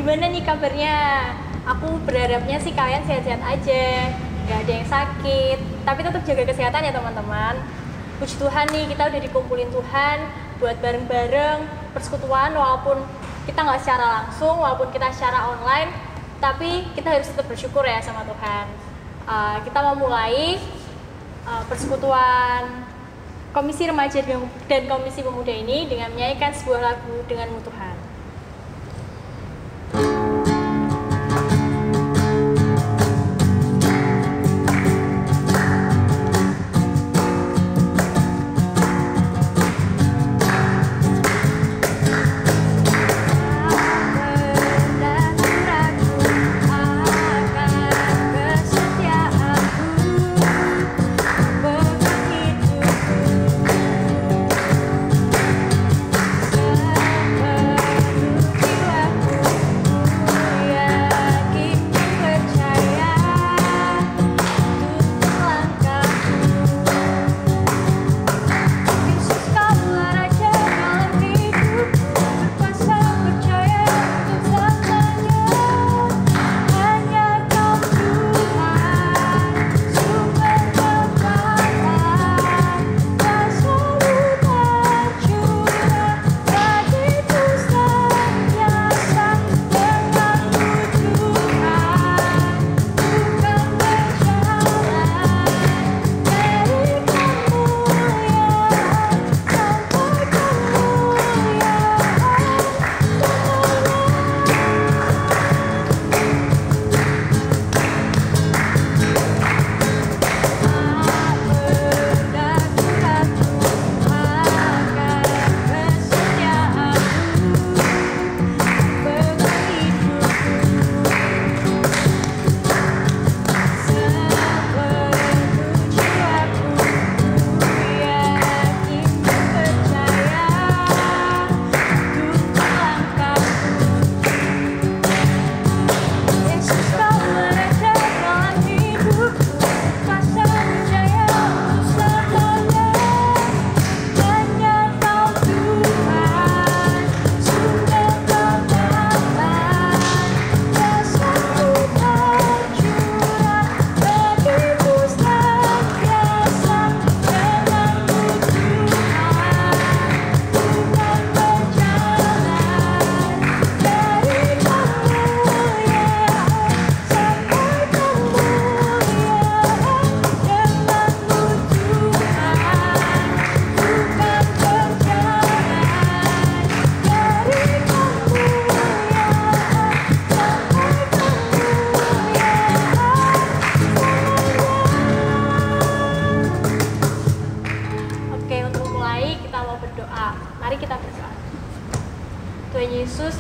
Gimana nih kabarnya? Aku berharapnya sih kalian sehat-sehat aja, nggak ada yang sakit. Tapi tetap jaga kesehatan ya teman-teman. Puji Tuhan nih, kita udah dikumpulin Tuhan buat bareng-bareng persekutuan, walaupun kita nggak secara langsung, walaupun kita secara online, tapi kita harus tetap bersyukur ya sama Tuhan. Kita mau mulai persekutuan Komisi Remaja dan Komisi Pemuda ini dengan menyanyikan sebuah lagu Denganmu Tuhan.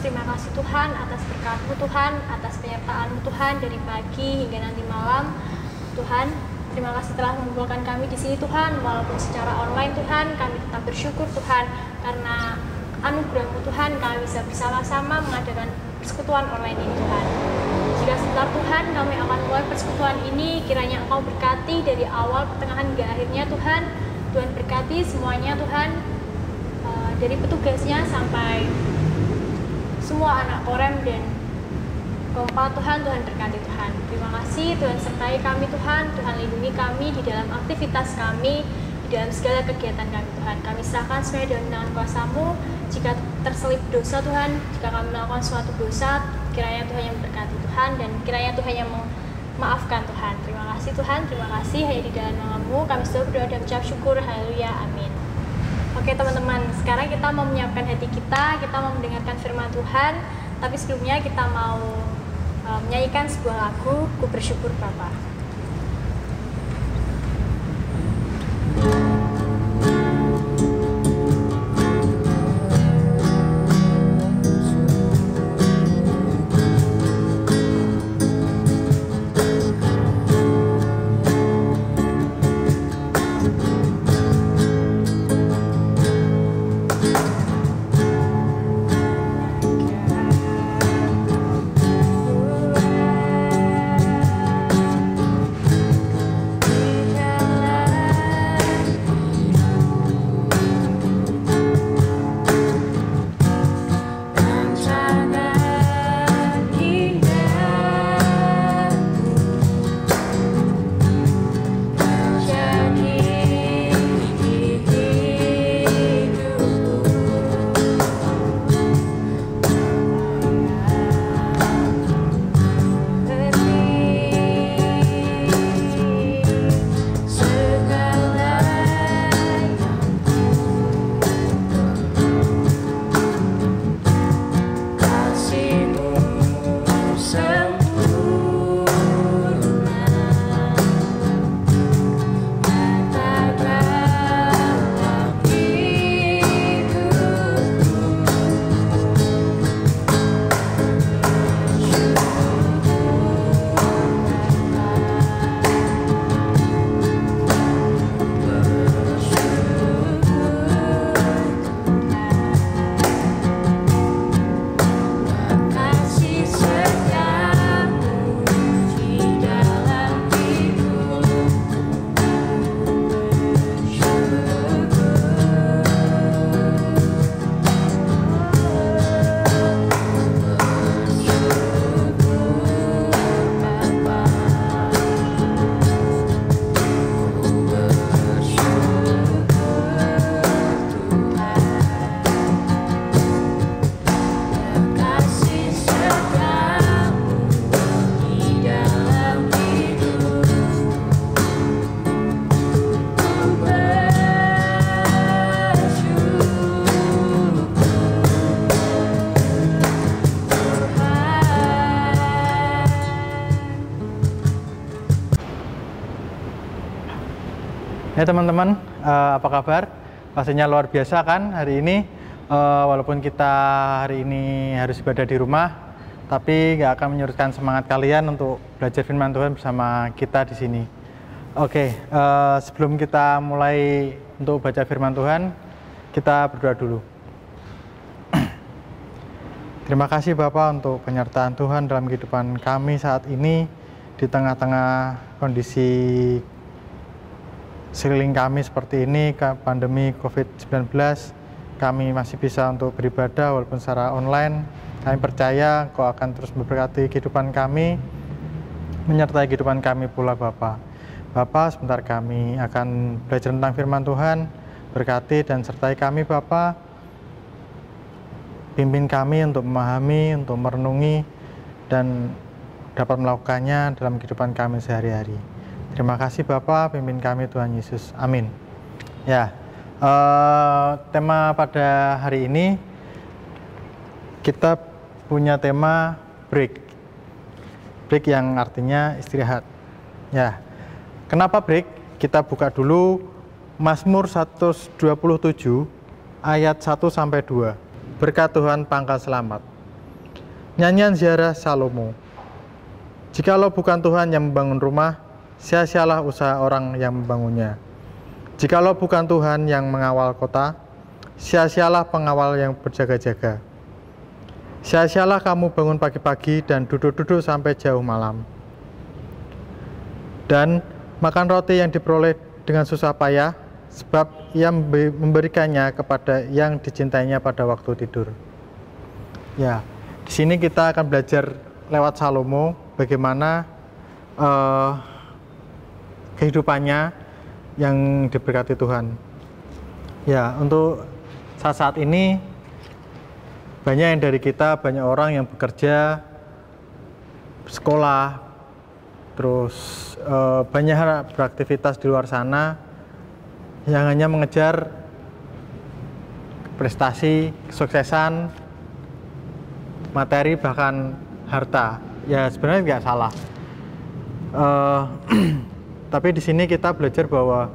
Terima kasih Tuhan atas berkat-Mu Tuhan, atas penyertaan-Mu Tuhan dari pagi hingga nanti malam. Tuhan, terima kasih telah mengumpulkan kami di sini Tuhan, walaupun secara online Tuhan, kami tetap bersyukur Tuhan, karena anugerah-Mu Tuhan, kami bisa bersama-sama mengadakan persekutuan online ini Tuhan. Jika sebentar Tuhan, kami akan mulai persekutuan ini, kiranya Engkau berkati dari awal, pertengahan, hingga akhirnya Tuhan. Tuhan berkati semuanya Tuhan, dari petugasnya sampai semua anak korem dan kompa Tuhan, Tuhan berkati Tuhan. Terima kasih Tuhan, sertai kami Tuhan, Tuhan lindungi kami di dalam aktivitas kami, di dalam segala kegiatan kami Tuhan. Kami serahkan semuanya dalam tangan kuasa-Mu. Jika terselip dosa Tuhan, jika kami melakukan suatu dosa, kiranya Tuhan yang berkati Tuhan, dan kiranya Tuhan yang memaafkan Tuhan. Terima kasih Tuhan, terima kasih, hanya di dalam nama-Mu kami sudah berdoa dan ucap syukur. Haleluya, amin. Oke teman-teman, sekarang kita mau menyiapkan hati kita mau mendengarkan firman Tuhan. Tapi sebelumnya kita mau menyanyikan sebuah lagu, Ku Bersyukur Bapa. Ya teman-teman, apa kabar? Pastinya luar biasa kan hari ini. Walaupun kita hari ini harus ibadah di rumah, tapi nggak akan menyurutkan semangat kalian untuk belajar firman Tuhan bersama kita di sini. Oke, sebelum kita mulai untuk baca firman Tuhan, kita berdoa dulu. Terima kasih Bapak untuk penyertaan Tuhan dalam kehidupan kami saat ini di tengah-tengah kondisi sekeliling kami seperti ini, pandemi COVID-19, kami masih bisa untuk beribadah walaupun secara online. Kami percaya Kau akan terus memberkati kehidupan kami, menyertai kehidupan kami pula Bapak. Bapak, sebentar kami akan belajar tentang firman Tuhan, berkati dan sertai kami Bapak. Pimpin kami untuk memahami, untuk merenungi, dan dapat melakukannya dalam kehidupan kami sehari-hari. Terima kasih Bapak, pimpin kami Tuhan Yesus. Amin. Ya, tema pada hari ini kita punya tema break. Break yang artinya istirahat. Ya, kenapa break? Kita buka dulu Mazmur 127 ayat 1-2. Berkat Tuhan pangkal selamat. Nyanyian ziarah Salomo. Jikalau bukan Tuhan yang membangun rumah, sia-sialah usaha orang yang membangunnya. Jikalau bukan Tuhan yang mengawal kota, sia-sialah pengawal yang berjaga-jaga. Sia-sialah kamu bangun pagi-pagi dan duduk-duduk sampai jauh malam. Dan makan roti yang diperoleh dengan susah payah, sebab ia memberikannya kepada yang dicintainya pada waktu tidur. Ya, di sini kita akan belajar lewat Salomo bagaimana kehidupannya yang diberkati Tuhan. Ya, untuk saat ini banyak yang dari kita, banyak orang yang bekerja, sekolah, terus banyak beraktivitas di luar sana yang hanya mengejar prestasi, kesuksesan, materi, bahkan harta. Ya sebenarnya nggak salah. Tapi di sini kita belajar bahwa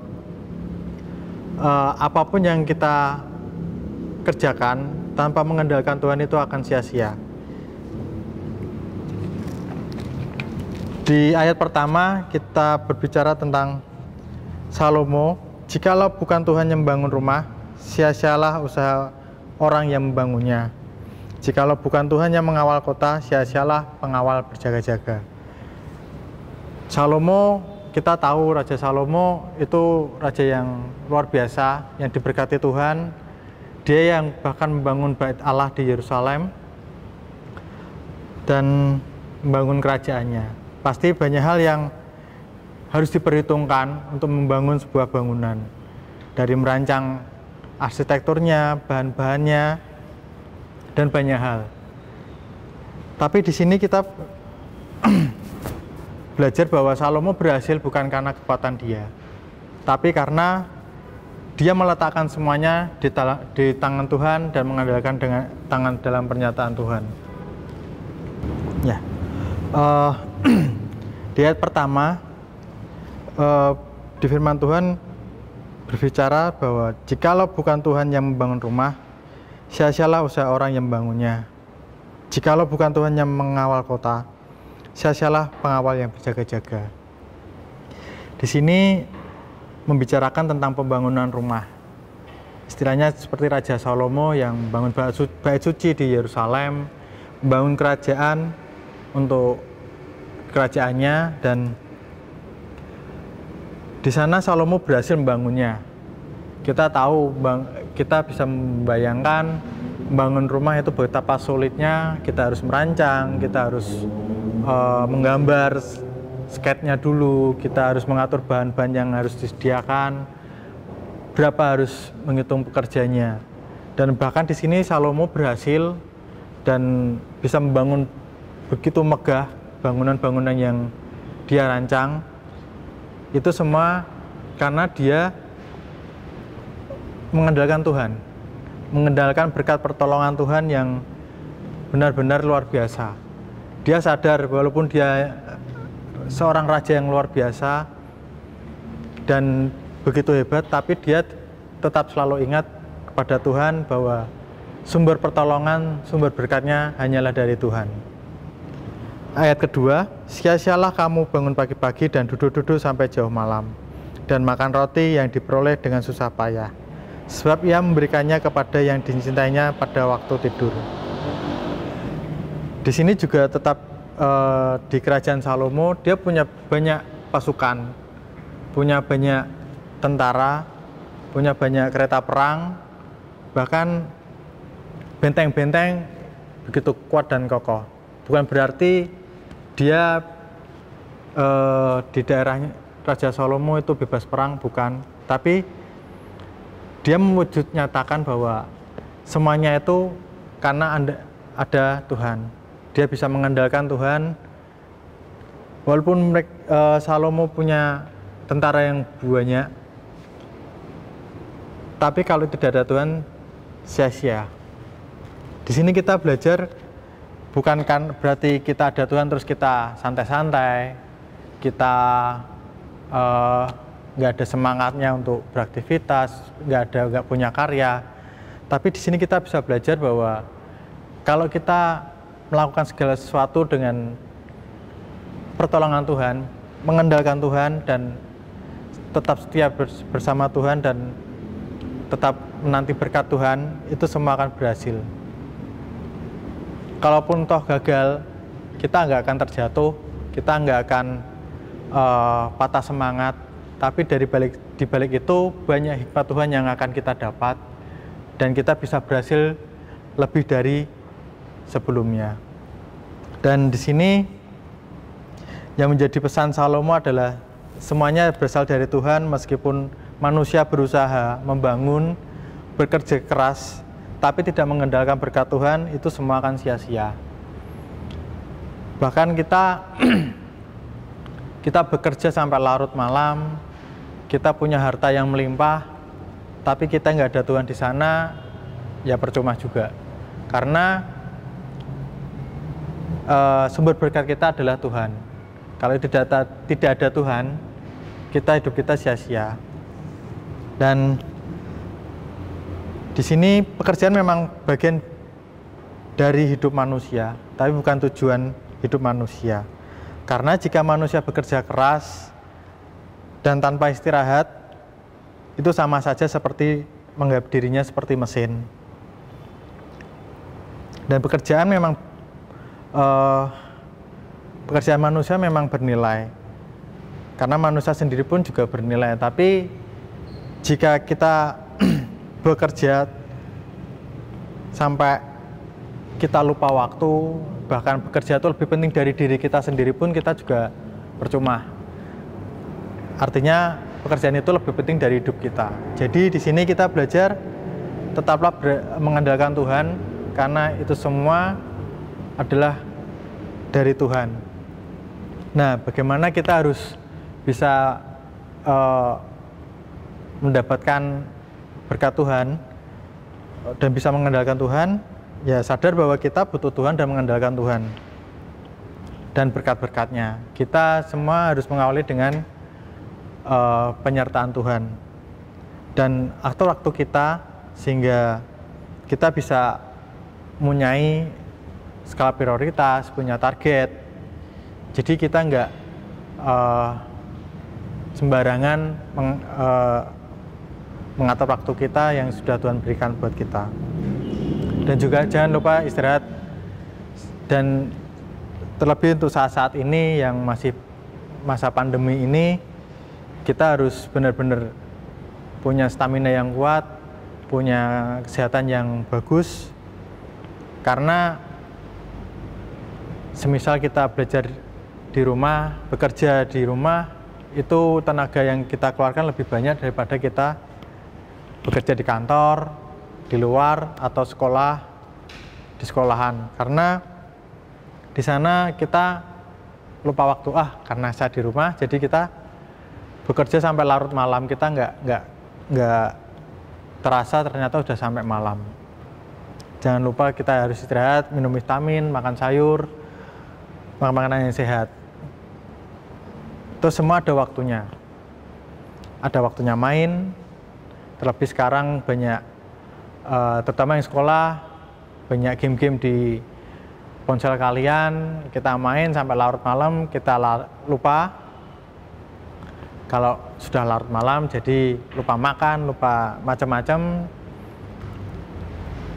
apapun yang kita kerjakan tanpa mengandalkan Tuhan itu akan sia-sia. Di ayat pertama kita berbicara tentang Salomo. Jikalau bukan Tuhan yang membangun rumah, sia-sialah usaha orang yang membangunnya. Jikalau bukan Tuhan yang mengawal kota, sia-sialah pengawal berjaga-jaga. Salomo, kita tahu Raja Salomo itu raja yang luar biasa, yang diberkati Tuhan. Dia yang bahkan membangun bait Allah di Yerusalem dan membangun kerajaannya. Pasti banyak hal yang harus diperhitungkan untuk membangun sebuah bangunan. Dari merancang arsitekturnya, bahan-bahannya, dan banyak hal. Tapi di sini kita belajar bahwa Salomo berhasil bukan karena kekuatan dia, tapi karena dia meletakkan semuanya di tangan Tuhan dan mengandalkan dengan tangan dalam pernyataan Tuhan. Ya, di ayat pertama di firman Tuhan berbicara bahwa jikalau bukan Tuhan yang membangun rumah, sia-sialah usaha orang yang membangunnya. Jikalau bukan Tuhan yang mengawal kota, sia-sialah pengawal yang berjaga-jaga. Di sini membicarakan tentang pembangunan rumah. Istilahnya seperti Raja Salomo yang membangun bait suci di Yerusalem, membangun kerajaan untuk kerajaannya, dan di sana Salomo berhasil membangunnya. Kita tahu, kita bisa membayangkan membangun rumah itu betapa sulitnya. Kita harus merancang, kita harus menggambar sketnya dulu, kita harus mengatur bahan-bahan yang harus disediakan, berapa harus menghitung pekerjanya. Dan bahkan di sini Salomo berhasil dan bisa membangun begitu megah bangunan-bangunan yang dia rancang. Itu semua karena dia mengandalkan Tuhan, mengandalkan berkat pertolongan Tuhan yang benar-benar luar biasa. Dia sadar walaupun dia seorang raja yang luar biasa dan begitu hebat, tapi dia tetap selalu ingat kepada Tuhan bahwa sumber pertolongan, sumber berkatnya hanyalah dari Tuhan. Ayat kedua, sia-sialah kamu bangun pagi-pagi dan duduk-duduk sampai jauh malam, dan makan roti yang diperoleh dengan susah payah, sebab ia memberikannya kepada yang dicintainya pada waktu tidur. Di sini juga tetap di kerajaan Salomo, dia punya banyak pasukan, punya banyak tentara, punya banyak kereta perang, bahkan benteng-benteng begitu kuat dan kokoh. Bukan berarti dia di daerahnya Raja Salomo itu bebas perang, bukan. Tapi dia mewujud nyatakan bahwa semuanya itu karena ada Tuhan. Dia bisa mengandalkan Tuhan. Walaupun Salomo punya tentara yang banyak, tapi kalau tidak ada Tuhan, sia-sia. Di sini kita belajar bukan kan berarti kita ada Tuhan terus kita santai-santai, kita nggak ada semangatnya untuk beraktivitas, nggak punya karya. Tapi di sini kita bisa belajar bahwa kalau kita melakukan segala sesuatu dengan pertolongan Tuhan, mengandalkan Tuhan, dan tetap setia bersama Tuhan, dan tetap menanti berkat Tuhan, itu semua akan berhasil. Kalaupun toh gagal, kita nggak akan terjatuh, kita nggak akan patah semangat, tapi di balik itu banyak hikmat Tuhan yang akan kita dapat, dan kita bisa berhasil lebih dari sebelumnya. Dan di sini yang menjadi pesan Salomo adalah semuanya berasal dari Tuhan, meskipun manusia berusaha membangun, bekerja keras, tapi tidak mengandalkan berkat Tuhan, itu semua akan sia-sia. Bahkan kita bekerja sampai larut malam, kita punya harta yang melimpah, tapi kita nggak ada Tuhan di sana, ya percuma juga. Karena sumber berkat kita adalah Tuhan. Kalau tidak ada Tuhan, hidup kita sia-sia. Dan di sini pekerjaan memang bagian dari hidup manusia, tapi bukan tujuan hidup manusia. Karena jika manusia bekerja keras dan tanpa istirahat, itu sama saja seperti menganggap dirinya seperti mesin. Dan pekerjaan manusia memang bernilai, karena manusia sendiri pun juga bernilai. Tapi jika kita bekerja sampai kita lupa waktu, bahkan bekerja itu lebih penting dari diri kita sendiri pun, kita juga percuma. Artinya pekerjaan itu lebih penting dari hidup kita. Jadi di sini kita belajar tetaplah mengandalkan Tuhan, karena itu semua adalah dari Tuhan. Nah, bagaimana kita harus bisa mendapatkan berkat Tuhan dan bisa mengandalkan Tuhan? Ya, sadar bahwa kita butuh Tuhan dan mengandalkan Tuhan dan berkat-berkatnya. Kita semua harus mengawali dengan penyertaan Tuhan dan atur waktu kita, sehingga kita bisa mempunyai skala prioritas, punya target. Jadi kita nggak sembarangan mengatur waktu kita yang sudah Tuhan berikan buat kita. Dan juga jangan lupa istirahat. Dan terlebih untuk saat-saat ini yang masih masa pandemi ini, kita harus benar-benar punya stamina yang kuat, punya kesehatan yang bagus. Karena semisal kita belajar di rumah, bekerja di rumah, itu tenaga yang kita keluarkan lebih banyak daripada kita bekerja di kantor, di luar, atau di sekolahan. Karena di sana kita lupa waktu, karena saya di rumah, jadi kita bekerja sampai larut malam, kita nggak terasa ternyata udah sampai malam. Jangan lupa kita harus istirahat, minum vitamin, makan sayur, makan makanan yang sehat. Itu semua ada waktunya. ada waktunya main, terlebih sekarang banyak, terutama yang sekolah, banyak game-game di ponsel kalian, kita main sampai larut malam, kita lupa. Kalau sudah larut malam, jadi lupa makan, lupa macam-macam.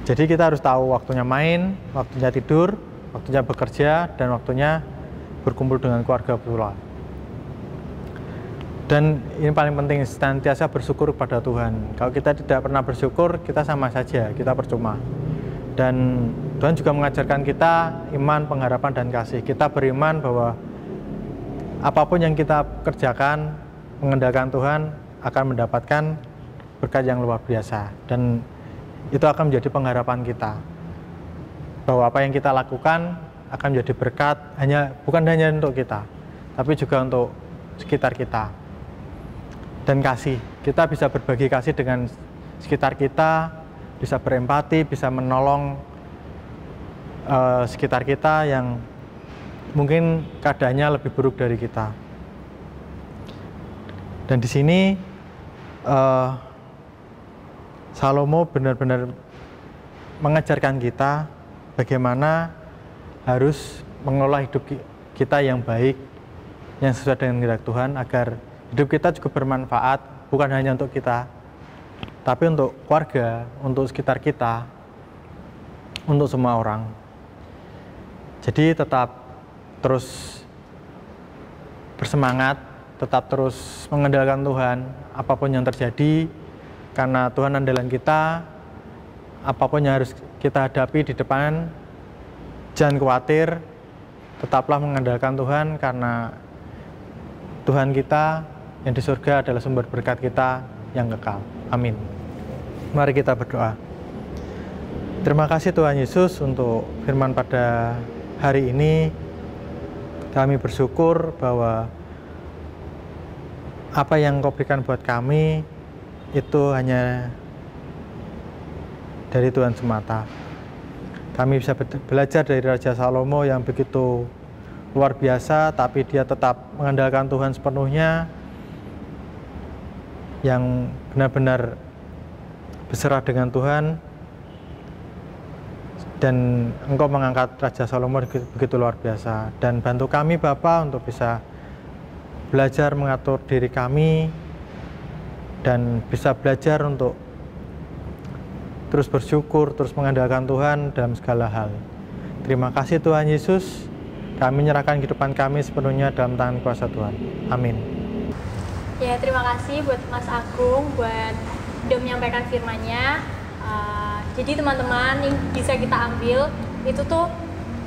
Jadi kita harus tahu waktunya main, waktunya tidur, waktunya bekerja, dan waktunya berkumpul dengan keluarga pula. Dan ini paling penting, senantiasa bersyukur kepada Tuhan. Kalau kita tidak pernah bersyukur, kita sama saja, kita percuma. Dan Tuhan juga mengajarkan kita iman, pengharapan, dan kasih. Kita beriman bahwa apapun yang kita kerjakan, mengandalkan Tuhan, akan mendapatkan berkat yang luar biasa. Dan itu akan menjadi pengharapan kita. Bahwa apa yang kita lakukan akan menjadi berkat, bukan hanya untuk kita, tapi juga untuk sekitar kita. Dan kasih, kita bisa berbagi kasih dengan sekitar kita, bisa berempati, bisa menolong sekitar kita yang mungkin keadaannya lebih buruk dari kita. Dan di sini Salomo benar-benar mengajarkan kita bagaimana harus mengelola hidup kita yang baik, yang sesuai dengan kehendak Tuhan, agar hidup kita juga bermanfaat, bukan hanya untuk kita, tapi untuk keluarga, untuk sekitar kita, untuk semua orang. Jadi tetap terus bersemangat, tetap terus mengandalkan Tuhan, apapun yang terjadi, karena Tuhan andalan kita. Apapun yang harus kita hadapi di depan, jangan khawatir, tetaplah mengandalkan Tuhan, karena Tuhan kita yang di surga adalah sumber berkat kita yang kekal. Amin. Mari kita berdoa. Terima kasih Tuhan Yesus untuk firman pada hari ini. Kami bersyukur bahwa apa yang Kau berikan buat kami itu hanya dari Tuhan semata. Kami bisa belajar dari Raja Salomo yang begitu luar biasa, tapi dia tetap mengandalkan Tuhan sepenuhnya, yang benar-benar berserah dengan Tuhan. Dan Engkau mengangkat Raja Salomo begitu luar biasa. Dan bantu kami Bapa untuk bisa belajar mengatur diri kami, dan bisa belajar untuk terus bersyukur, terus mengandalkan Tuhan dalam segala hal. Terima kasih Tuhan Yesus. Kami menyerahkan kehidupan kami sepenuhnya dalam tangan kuasa Tuhan. Amin. Ya, terima kasih buat Mas Agung, buat udah menyampaikan firman-Nya. Jadi teman-teman, yang bisa kita ambil itu tuh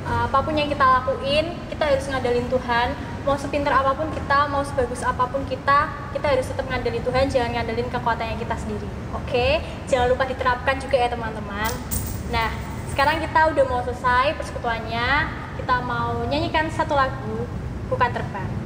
apapun yang kita lakuin, kita harus ngadalin Tuhan. Mau sepintar apapun kita, mau sebagus apapun kita harus tetap ngadalin Tuhan, jangan ngadalin kekuatannya kita sendiri. Oke? Jangan lupa diterapkan juga ya teman-teman. Nah, sekarang kita udah mau selesai persekutuannya. Kita mau nyanyikan satu lagu, Bukan Terbang.